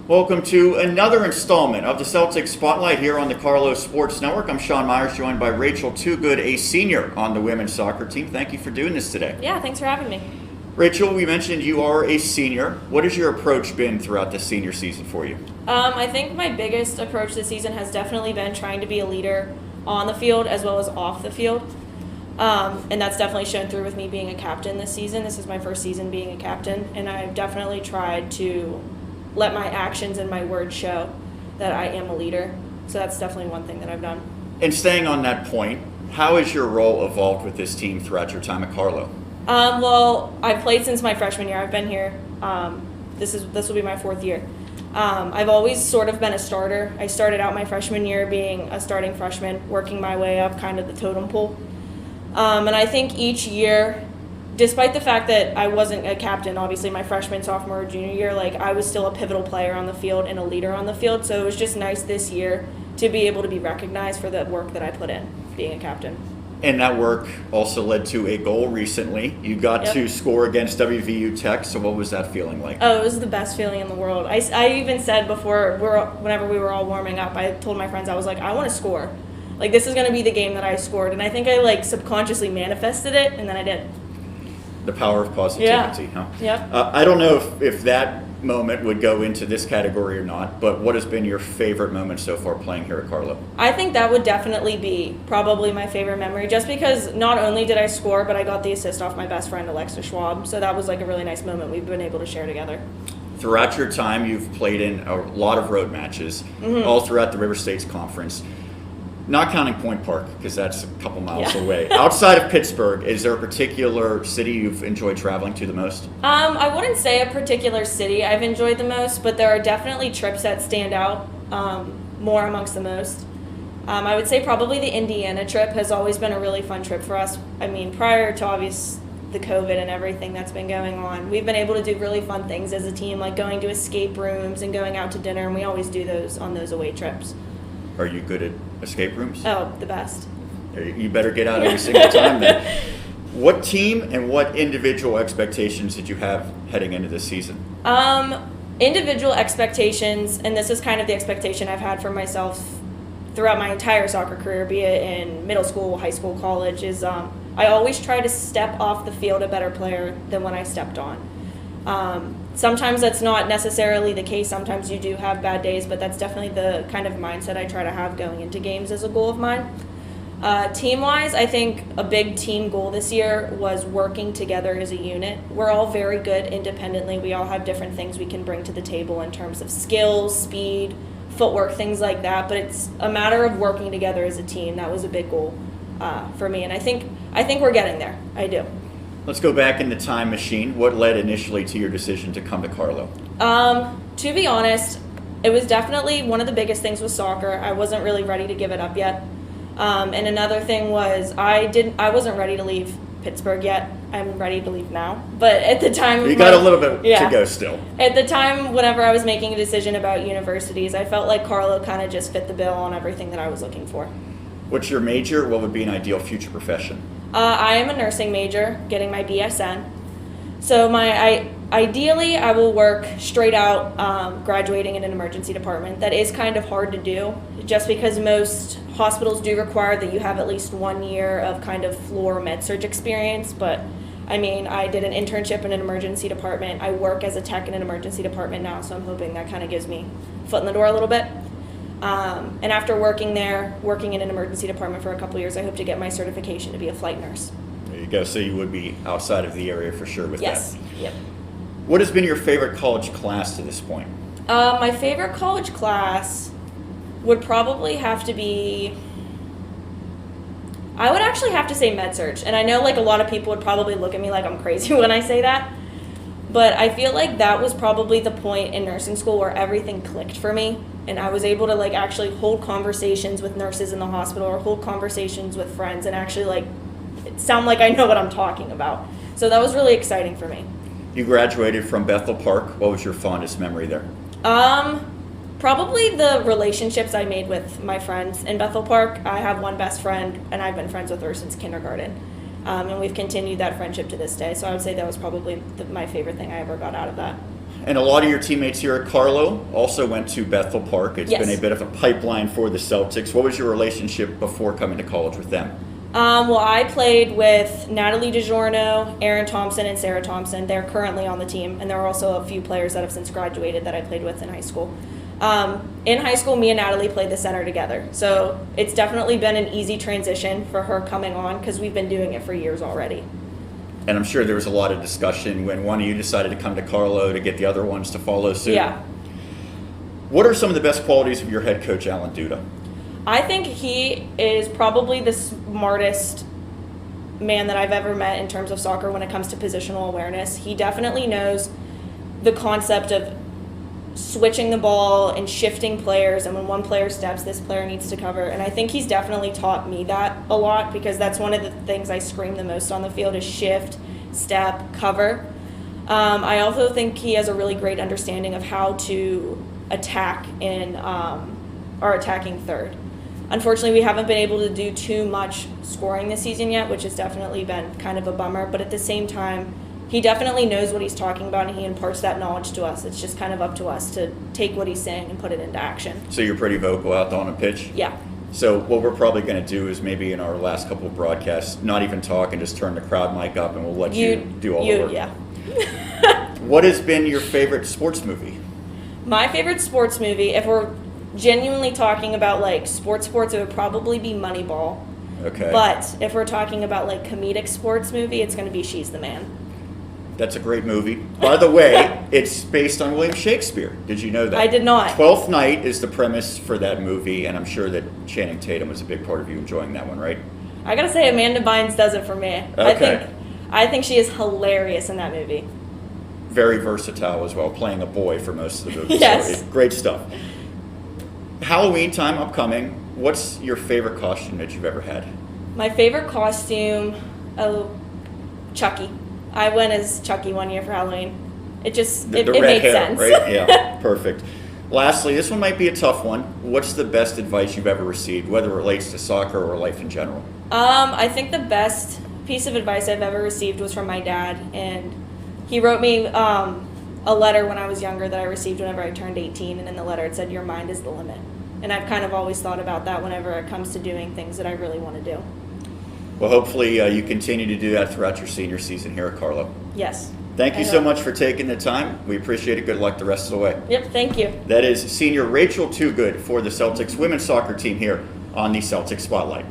Welcome to another installment of the Celtics Spotlight here on the Carlow Sports Network. I'm Sean Meyers, joined by Rachel Toogood, a senior on the women's soccer team. Thank you for doing this today. Yeah, thanks for having me. Rachel, we mentioned you are a senior. What has your approach been throughout the senior season for you? I think my biggest approach this season has definitely been trying to be a leader on the field as well as off the field. And that's definitely shown through with me being a captain this season. This is my first season being a captain, and I've definitely tried to let my actions and my words show that I am a leader. So that's definitely one thing that I've done. And staying on that point, how has your role evolved with this team throughout your time at Carlow? Well, I've played since my freshman year. I've been here. This will be my fourth year. I've always sort of been a starter. I started out my freshman year being a starting freshman, working my way up kind of the totem pole. And I think each year, despite the fact that I wasn't a captain, obviously my freshman, sophomore, junior year, I was still a pivotal player on the field and a leader on the field. So it was just nice this year to be able to be recognized for the work that I put in being a captain. And that work also led to a goal recently. You got to score against WVU Tech, so what was that feeling like? Oh, it was the best feeling in the world. I even said before, whenever we were all warming up, I told my friends, I was like, I want to score. This is going to be the game that I scored. And I think I subconsciously manifested it, and then I did. The power of positivity, huh? Yep. I don't know if that moment would go into this category or not, but what has been your favorite moment so far playing here at Carlow? I think that would definitely be probably my favorite memory, just because not only did I score, but I got the assist off my best friend, Alexa Schwab. So that was a really nice moment we've been able to share together. Throughout your time, you've played in a lot of road matches, all throughout the River States Conference. Not counting Point Park, because that's a couple miles away. Outside of Pittsburgh, is there a particular city you've enjoyed traveling to the most? I wouldn't say a particular city I've enjoyed the most, but there are definitely trips that stand out more amongst the most. I would say probably the Indiana trip has always been a really fun trip for us. I mean, prior to the COVID and everything that's been going on, we've been able to do really fun things as a team, like going to escape rooms and going out to dinner, and we always do those on those away trips. Are you good at escape rooms? Oh, the best. You better get out every single time then. What team and what individual expectations did you have heading into this season? Individual expectations, and this is kind of the expectation I've had for myself throughout my entire soccer career, be it in middle school, high school, college, is I always try to step off the field a better player than when I stepped on. Sometimes that's not necessarily the case. Sometimes you do have bad days, but that's definitely the kind of mindset I try to have going into games as a goal of mine. Team-wise, I think a big team goal this year was working together as a unit. We're all very good independently. We all have different things we can bring to the table in terms of skills, speed, footwork, things like that, but it's a matter of working together as a team. That was a big goal for me, and I think we're getting there. I do. Let's go back in the time machine. What led initially to your decision to come to Carlow? To be honest, it was definitely one of the biggest things with soccer. I wasn't really ready to give it up yet. And another thing was I wasn't ready to leave Pittsburgh yet. I'm ready to leave now. But at the time... You got a little bit to go still. At the time, whenever I was making a decision about universities, I felt like Carlow kind of just fit the bill on everything that I was looking for. What's your major? What would be an ideal future profession? I am a nursing major, getting my BSN. So ideally, I will work straight out, graduating in an emergency department. That is kind of hard to do, just because most hospitals do require that you have at least 1 year of kind of floor med-surg experience. But, I mean, I did an internship in an emergency department. I work as a tech in an emergency department now, so I'm hoping that kind of gives me a foot in the door a little bit. And after working in an emergency department for a couple years, I hope to get my certification to be a flight nurse. There you go. So you would be outside of the area for sure with that. Yes. Yep. What has been your favorite college class to this point? My favorite college class would probably have to be... I would actually have to say med-surg. And I know a lot of people would probably look at me like I'm crazy when I say that. But I feel like that was probably the point in nursing school where everything clicked for me. And I was able to actually hold conversations with nurses in the hospital or hold conversations with friends and actually sound like I know what I'm talking about. So that was really exciting for me. You graduated from Bethel Park. What was your fondest memory there? Probably the relationships I made with my friends in Bethel Park. I have one best friend, and I've been friends with her since kindergarten. And we've continued that friendship to this day. So I would say that was probably my favorite thing I ever got out of that. And a lot of your teammates here at Carlow also went to Bethel Park. It's Yes. been a bit of a pipeline for the Celtics. What was your relationship before coming to college with them? Well, I played with Natalie DiGiorno, Aaron Thompson, and Sarah Thompson. They're currently on the team, and there are also a few players that have since graduated that I played with in high school. In high school, me and Natalie played the center together, so it's definitely been an easy transition for her coming on because we've been doing it for years already. And I'm sure there was a lot of discussion when one of you decided to come to Carlow to get the other ones to follow suit. Yeah. What are some of the best qualities of your head coach, Alan Duda? I think he is probably the smartest man that I've ever met in terms of soccer when it comes to positional awareness. He definitely knows the concept of switching the ball and shifting players, and when one player steps, this player needs to cover. And I think he's definitely taught me that a lot because that's one of the things I scream the most on the field is shift, step, cover. I also think he has a really great understanding of how to attack in our attacking third. Unfortunately, we haven't been able to do too much scoring this season yet, which has definitely been kind of a bummer. But at the same time, he definitely knows what he's talking about, and he imparts that knowledge to us. It's just kind of up to us to take what he's saying and put it into action. So you're pretty vocal out on a pitch? Yeah. So what we're probably going to do is maybe in our last couple of broadcasts, not even talk and just turn the crowd mic up, and we'll let you do all the work. Yeah. What has been your favorite sports movie? My favorite sports movie, if we're genuinely talking about like sports, it would probably be Moneyball. Okay. But if we're talking about like comedic sports movie, it's going to be She's the Man. That's a great movie. By the way, it's based on William Shakespeare. Did you know that? I did not. Twelfth Night is the premise for that movie, and I'm sure that Channing Tatum was a big part of you enjoying that one, right? I gotta say, Amanda Bynes does it for me. Okay. I think she is hilarious in that movie. Very versatile as well, playing a boy for most of the movie. Yes. So great stuff. Halloween time upcoming. What's your favorite costume that you've ever had? My favorite costume, Chucky. I went as Chucky one year for Halloween. It just, The it red made hair, sense. right? Yeah, perfect. Lastly, this one might be a tough one. What's the best advice you've ever received, whether it relates to soccer or life in general? I think the best piece of advice I've ever received was from my dad, and he wrote me a letter when I was younger that I received whenever I turned 18, and in the letter it said, "Your mind is the limit." And I've kind of always thought about that whenever it comes to doing things that I really want to do. Well, hopefully you continue to do that throughout your senior season here at Carlow. Yes. Thank you I so hope. much for taking the time. We appreciate it. Good luck the rest of the way. Yep, thank you. That is senior Rachel Toogood for the Celtics women's soccer team here on the Celtics Spotlight.